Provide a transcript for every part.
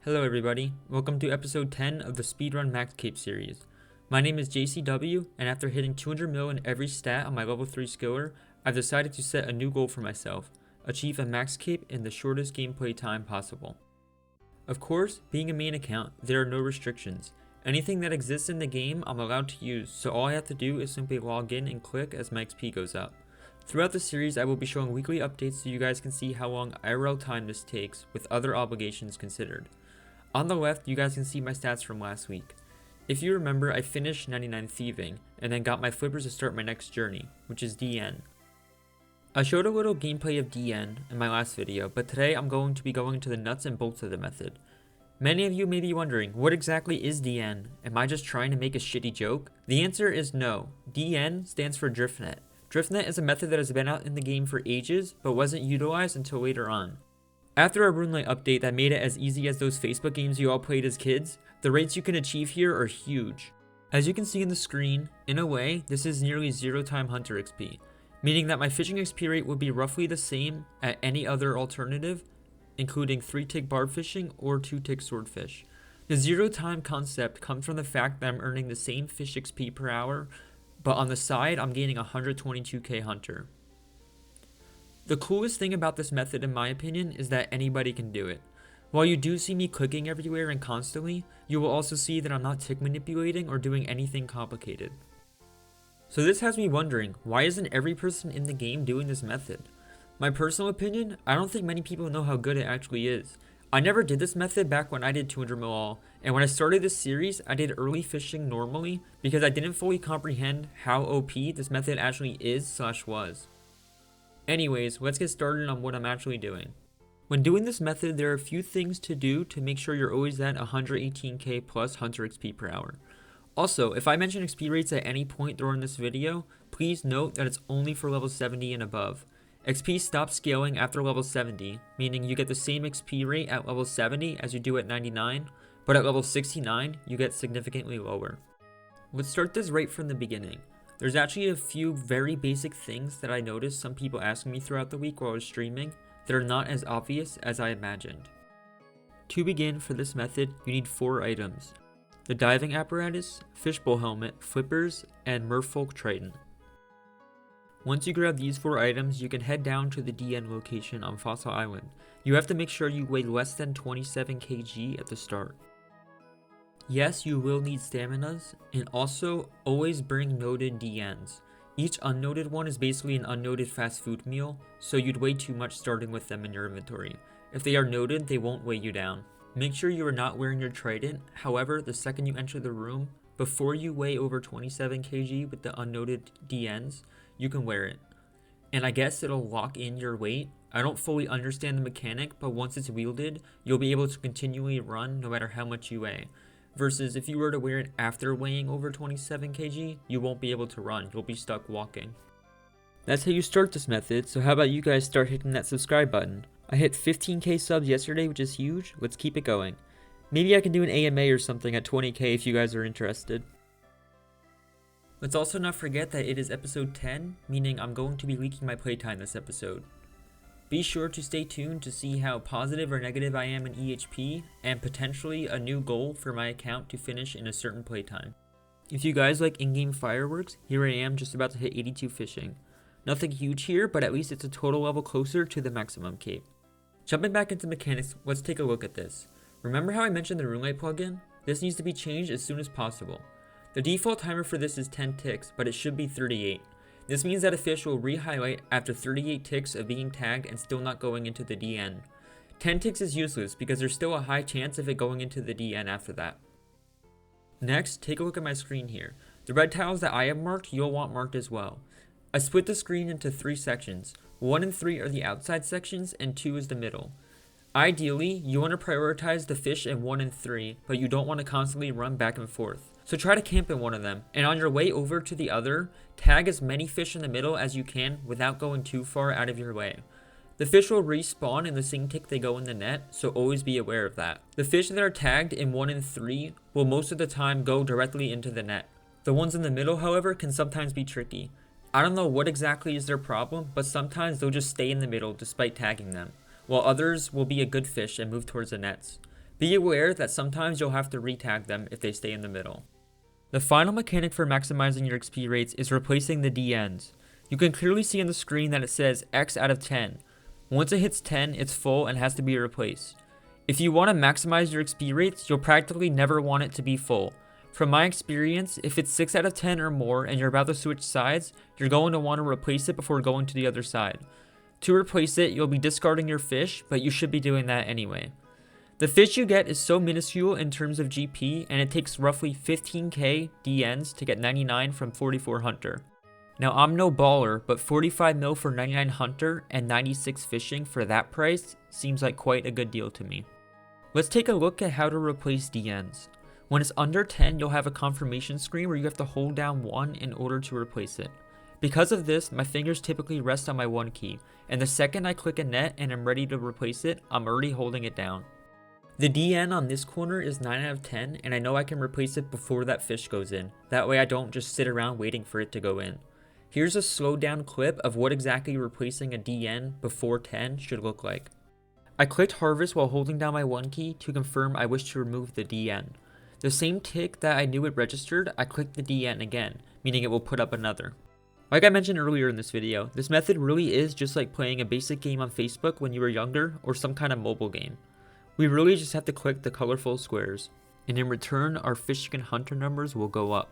Hello everybody, welcome to episode 10 of the Speedrun Max Cape series. My name is JCW, and after hitting 200 mil in every stat on my level 3 skiller, I've decided to set a new goal for myself, achieve a max cape in the shortest gameplay time possible. Of course, being a main account, there are no restrictions. Anything that exists in the game I'm allowed to use, so all I have to do is simply log in and click as my XP goes up. Throughout the series, I will be showing weekly updates so you guys can see how long IRL time this takes, with other obligations considered. On the left, you guys can see my stats from last week. If you remember, I finished 99 thieving, and then got my flippers to start my next journey, which is DN. I showed a little gameplay of DN in my last video, but today I'm going to be going into the nuts and bolts of the method. Many of you may be wondering, what exactly is DN? Am I just trying to make a shitty joke? The answer is no. DN stands for Driftnet. Driftnet is a method that has been out in the game for ages, but wasn't utilized until later on. After a RuneLite update that made it as easy as those Facebook games you all played as kids, the rates you can achieve here are huge. As you can see in the screen, in a way, this is nearly 0-time Hunter XP, meaning that my fishing XP rate would be roughly the same at any other alternative, including 3-tick barb fishing or 2-tick swordfish. The 0-time concept comes from the fact that I'm earning the same fish XP per hour, but on the side I'm gaining 122k Hunter. The coolest thing about this method in my opinion is that anybody can do it. While you do see me clicking everywhere and constantly, you will also see that I'm not tick manipulating or doing anything complicated. So this has me wondering, why isn't every person in the game doing this method? My personal opinion, I don't think many people know how good it actually is. I never did this method back when I did 200 mil all, and when I started this series, I did early fishing normally because I didn't fully comprehend how OP this method actually is/was. Anyways, let's get started on what I'm actually doing. When doing this method, there are a few things to do to make sure you're always at 118k plus Hunter XP per hour. Also, if I mention XP rates at any point during this video, please note that it's only for level 70 and above. XP stops scaling after level 70, meaning you get the same XP rate at level 70 as you do at 99, but at level 69, you get significantly lower. Let's start this right from the beginning. There's actually a few very basic things that I noticed some people asking me throughout the week while I was streaming that are not as obvious as I imagined. To begin, for this method, you need 4 items: the diving apparatus, fishbowl helmet, flippers, and merfolk trident. Once you grab these 4 items, you can head down to the DN location on Fossil Island. You have to make sure you weigh less than 27 kg at the start. Yes, you will need staminas, and also always bring noted DNs. Each unnoted one is basically an unnoted fast food meal, so you'd weigh too much starting with them in your inventory. If they are noted, they won't weigh you down. Make sure you are not wearing your trident, however, the second you enter the room, before you weigh over 27 kg with the unnoted DNs, you can wear it. And I guess it'll lock in your weight. I don't fully understand the mechanic, but once it's wielded, you'll be able to continually run no matter how much you weigh. Versus if you were to wear it after weighing over 27 kg, you won't be able to run, you'll be stuck walking. That's how you start this method, so how about you guys start hitting that subscribe button? I hit 15k subs yesterday, which is huge, let's keep it going. Maybe I can do an AMA or something at 20k if you guys are interested. Let's also not forget that it is episode 10, meaning I'm going to be leaking my playtime this episode. Be sure to stay tuned to see how positive or negative I am in EHP, and potentially a new goal for my account to finish in a certain playtime. If you guys like in-game fireworks, here I am just about to hit 82 fishing. Nothing huge here, but at least it's a total level closer to the maximum cape. Jumping back into mechanics, let's take a look at this. Remember how I mentioned the RuneLite plugin? This needs to be changed as soon as possible. The default timer for this is 10 ticks, but it should be 38. This means that a fish will re-highlight after 38 ticks of being tagged and still not going into the DN. 10 ticks is useless because there's still a high chance of it going into the DN after that. Next, take a look at my screen here. The red tiles that I have marked, you'll want marked as well. I split the screen into 3 sections. 1 and 3 are the outside sections and 2 is the middle. Ideally, you want to prioritize the fish in 1 and 3, but you don't want to constantly run back and forth. So try to camp in one of them, and on your way over to the other, tag as many fish in the middle as you can without going too far out of your way. The fish will respawn in the same tick they go in the net, so always be aware of that. The fish that are tagged in 1 and 3 will most of the time go directly into the net. The ones in the middle, however, can sometimes be tricky. I don't know what exactly is their problem, but sometimes they'll just stay in the middle despite tagging them, while others will be a good fish and move towards the nets. Be aware that sometimes you'll have to retag them if they stay in the middle. The final mechanic for maximizing your XP rates is replacing the DNs. You can clearly see on the screen that it says X out of 10. Once it hits 10, it's full and has to be replaced. If you want to maximize your XP rates, you'll practically never want it to be full. From my experience, if it's 6 out of 10 or more and you're about to switch sides, you're going to want to replace it before going to the other side. To replace it, you'll be discarding your fish, but you should be doing that anyway. The fish you get is so minuscule in terms of GP, and it takes roughly 15k DNs to get 99 from 44 Hunter. Now I'm no baller, but 45 mil for 99 Hunter and 96 fishing for that price seems like quite a good deal to me. Let's take a look at how to replace DNs. When it's under 10, you'll have a confirmation screen where you have to hold down 1 in order to replace it. Because of this, my fingers typically rest on my 1 key, and the second I click a net and I'm ready to replace it, I'm already holding it down. The DN on this corner is 9 out of 10, and I know I can replace it before that fish goes in. That way I don't just sit around waiting for it to go in. Here's a slowed down clip of what exactly replacing a DN before 10 should look like. I clicked harvest while holding down my 1 key to confirm I wish to remove the DN. The same tick that I knew it registered, I clicked the DN again, meaning it will put up another. Like I mentioned earlier in this video, this method really is just like playing a basic game on Facebook when you were younger or some kind of mobile game. We really just have to click the colorful squares, and in return our fishing and hunter numbers will go up.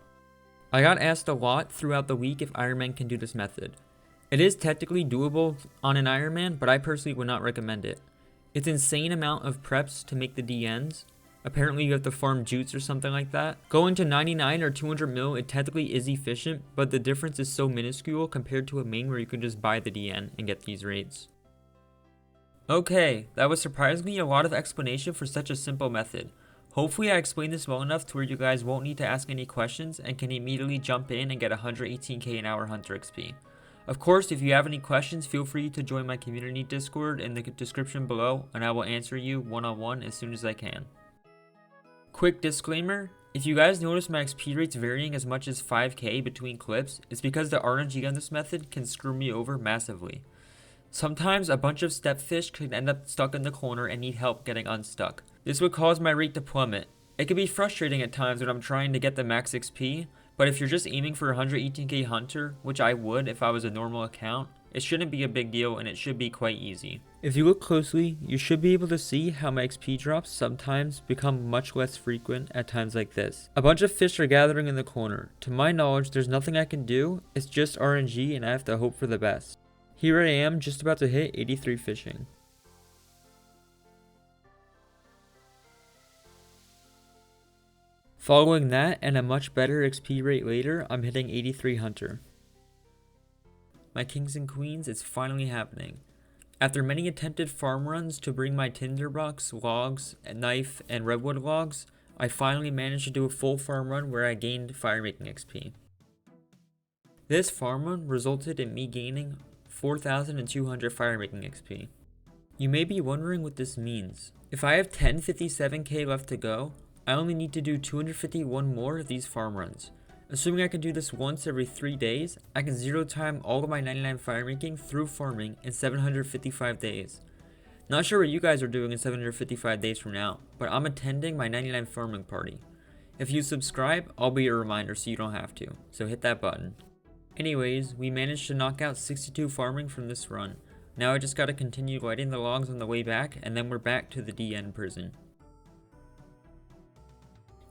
I got asked a lot throughout the week if Ironman can do this method. It is technically doable on an Ironman, but I personally would not recommend it. It's insane amount of preps to make the DNs. Apparently you have to farm jutes or something like that. Going to 99 or 200 mil, it technically is efficient, but the difference is so minuscule compared to a main where you can just buy the DN and get these rates. Okay, that was surprisingly a lot of explanation for such a simple method. Hopefully I explained this well enough to where you guys won't need to ask any questions and can immediately jump in and get 118k an hour Hunter XP. Of course, if you have any questions, feel free to join my community Discord in the description below and I will answer you one-on-one as soon as I can. Quick disclaimer, if you guys notice my XP rates varying as much as 5k between clips, it's because the RNG on this method can screw me over massively. Sometimes a bunch of stepfish could end up stuck in the corner and need help getting unstuck. This would cause my rate to plummet. It can be frustrating at times when I'm trying to get the max XP, but if you're just aiming for 118k Hunter, which I would if I was a normal account, it shouldn't be a big deal and it should be quite easy. If you look closely, you should be able to see how my XP drops sometimes become much less frequent at times like this. A bunch of fish are gathering in the corner. To my knowledge, there's nothing I can do, it's just RNG and I have to hope for the best. Here I am, just about to hit 83 fishing. Following that and a much better XP rate later, I'm hitting 83 Hunter. My kings and queens, it's finally happening. After many attempted farm runs to bring my tinderbox, logs, knife, and redwood logs, I finally managed to do a full farm run where I gained firemaking XP. This farm run resulted in me gaining 4,200 firemaking XP. You may be wondering what this means. If I have 1057k left to go, I only need to do 251 more of these farm runs. Assuming I can do this once every 3 days, I can 0 time all of my 99 firemaking through farming in 755 days. Not sure what you guys are doing in 755 days from now, but I'm attending my 99 farming party. If you subscribe, I'll be a reminder so you don't have to, so hit that button. Anyways, we managed to knock out 62 farming from this run. Now I just gotta continue lighting the logs on the way back, and then we're back to the DN prison.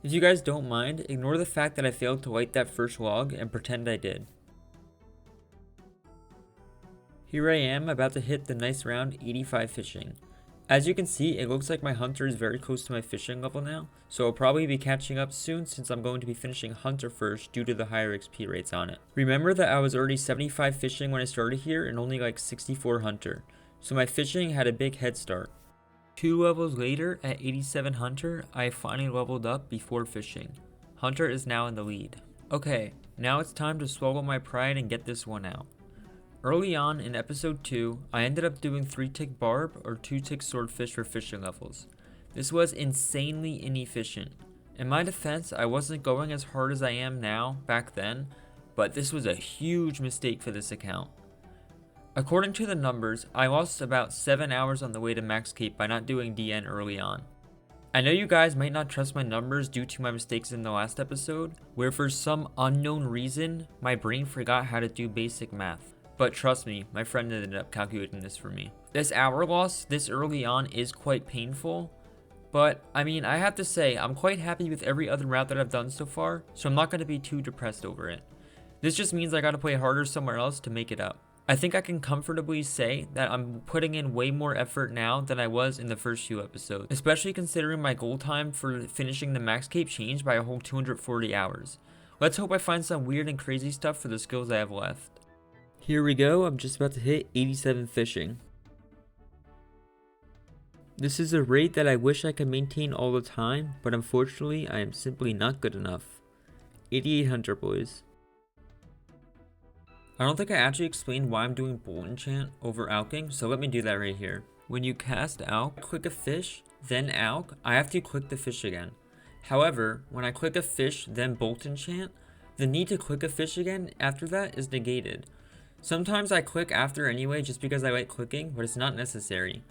If you guys don't mind, ignore the fact that I failed to light that first log and pretend I did. Here I am about to hit the nice round 85 fishing. As you can see, it looks like my hunter is very close to my fishing level now, so I'll probably be catching up soon since I'm going to be finishing hunter first due to the higher XP rates on it. Remember that I was already 75 fishing when I started here and only like 64 hunter, so my fishing had a big head start. 2 levels later, at 87 Hunter, I finally leveled up before fishing. Hunter is now in the lead. Okay, now it's time to swallow my pride and get this one out. Early on in episode 2, I ended up doing 3-tick barb or 2-tick swordfish for fishing levels. This was insanely inefficient. In my defense, I wasn't going as hard as I am now back then, but this was a huge mistake for this account. According to the numbers, I lost about 7 hours on the way to Max Cape by not doing DN early on. I know you guys might not trust my numbers due to my mistakes in the last episode, where for some unknown reason, my brain forgot how to do basic math. But trust me, my friend ended up calculating this for me. This hour loss this early on is quite painful, but I mean, I have to say, I'm quite happy with every other route that I've done so far, so I'm not going to be too depressed over it. This just means I gotta play harder somewhere else to make it up. I think I can comfortably say that I'm putting in way more effort now than I was in the first few episodes, especially considering my goal time for finishing the max cape changed by a whole 240 hours. Let's hope I find some weird and crazy stuff for the skills I have left. Here we go, I'm just about to hit 87 fishing. This is a rate that I wish I could maintain all the time, but unfortunately I am simply not good enough. 8800 boys. I don't think I actually explained why I'm doing bolt enchant over alking, so let me do that right here. When you cast alk, click a fish, then alk, I have to click the fish again. However, when I click a fish, then bolt enchant, the need to click a fish again after that is negated. Sometimes I click after anyway just because I like clicking, but it's not necessary.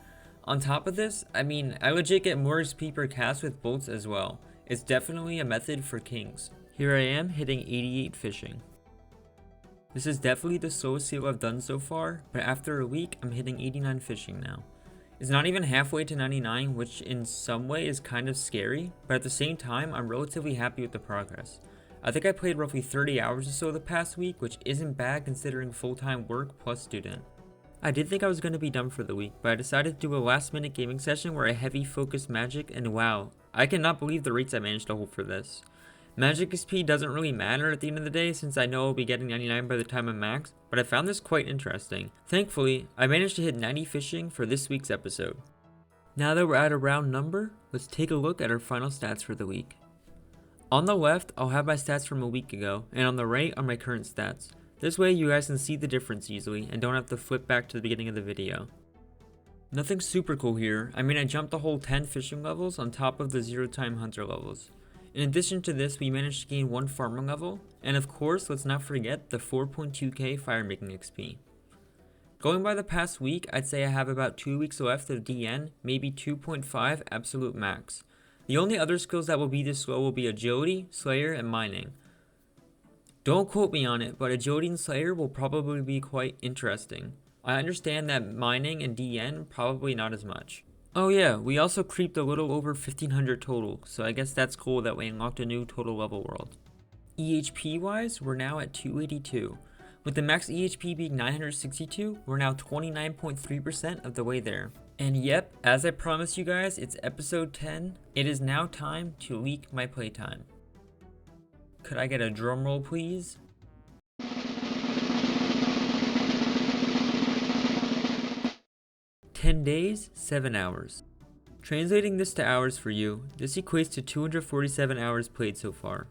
On top of this, I mean, I legit get more XP per cast with bolts as well. It's definitely a method for kings. Here I am hitting 88 fishing. This is definitely the slowest seal I've done so far, but after a week, I'm hitting 89 fishing now. It's not even halfway to 99, which in some way is kind of scary, but at the same time, I'm relatively happy with the progress. I think I played roughly 30 hours or so the past week, which isn't bad considering full-time work plus student. I did think I was going to be done for the week, but I decided to do a last-minute gaming session where I heavy focused magic, and wow, I cannot believe the rates I managed to hold for this. Magic XP doesn't really matter at the end of the day since I know I'll be getting 99 by the time I'm max, but I found this quite interesting. Thankfully, I managed to hit 90 fishing for this week's episode. Now that we're at a round number, let's take a look at our final stats for the week. On the left, I'll have my stats from a week ago, and on the right are my current stats. This way you guys can see the difference easily and don't have to flip back to the beginning of the video. Nothing super cool here, I mean I jumped a whole 10 fishing levels on top of the 0-time hunter levels. In addition to this, we managed to gain 1 farming level, and of course, let's not forget the 4.2k firemaking XP. Going by the past week, I'd say I have about 2 weeks left of DN, maybe 2.5 absolute max. The only other skills that will be this slow will be agility, slayer, and mining. Don't quote me on it, but agility and slayer will probably be quite interesting. I understand that mining and DN probably not as much. Oh yeah, we also creeped a little over 1500 total, so I guess that's cool that we unlocked a new total level world. EHP wise, we're now at 282. With the max EHP being 962, we're now 29.3% of the way there. And yep, as I promised you guys, it's episode 10. It is now time to leak my playtime. Could I get a drum roll please? "10 days, 7 hours. Translating this to hours for you, this equates to 247 hours played so far.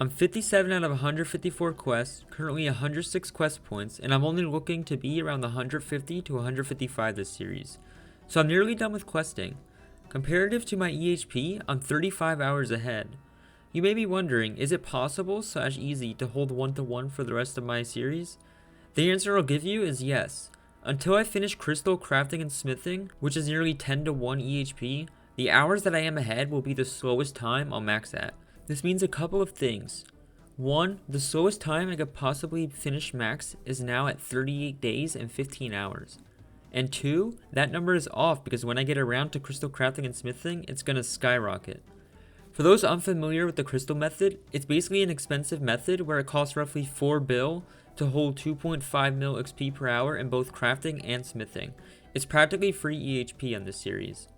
I'm 57 out of 154 quests, currently 106 quest points, and I'm only looking to be around the 150 to 155 this series. So I'm nearly done with questing. Comparative to my EHP, I'm 35 hours ahead. You may be wondering, is it possible / easy to hold 1-to-1 for the rest of my series? The answer I'll give you is yes. Until I finish crystal crafting and smithing, which is nearly 10-to-1 EHP, the hours that I am ahead will be the slowest time I'll max at. This means a couple of things. 1, the slowest time I could possibly finish max is now at 38 days and 15 hours. And 2, that number is off because when I get around to crystal crafting and smithing, it's gonna skyrocket. For those unfamiliar with the crystal method, it's basically an expensive method where it costs roughly 4 bill to hold 2.5 mil XP per hour in both crafting and smithing. It's practically free EHP on this series.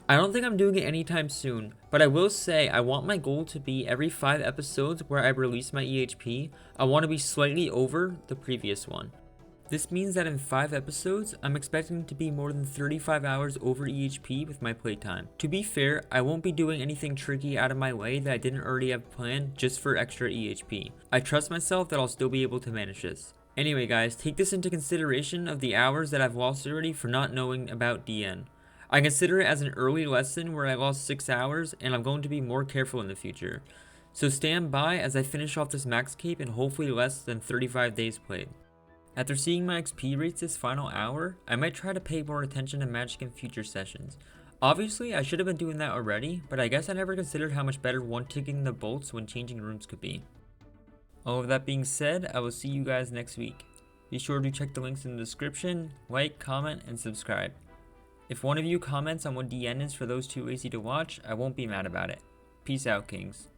I don't think I'm doing it anytime soon, but I will say I want my goal to be every 5 episodes where I release my EHP, I want to be slightly over the previous one. This means that in 5 episodes, I'm expecting to be more than 35 hours over EHP with my playtime. To be fair, I won't be doing anything tricky out of my way that I didn't already have planned just for extra EHP. I trust myself that I'll still be able to manage this. Anyway guys, take this into consideration of the hours that I've lost already for not knowing about DN. I consider it as an early lesson where I lost 6 hours and I'm going to be more careful in the future. So stand by as I finish off this max cape in hopefully less than 35 days played. After seeing my XP rates this final hour, I might try to pay more attention to magic in future sessions. Obviously, I should have been doing that already, but I guess I never considered how much better one-ticking the bolts when changing rooms could be. All of that being said, I will see you guys next week. Be sure to check the links in the description, like, comment, and subscribe. If one of you comments on what DN is for those too lazy to watch, I won't be mad about it. Peace out, Kings.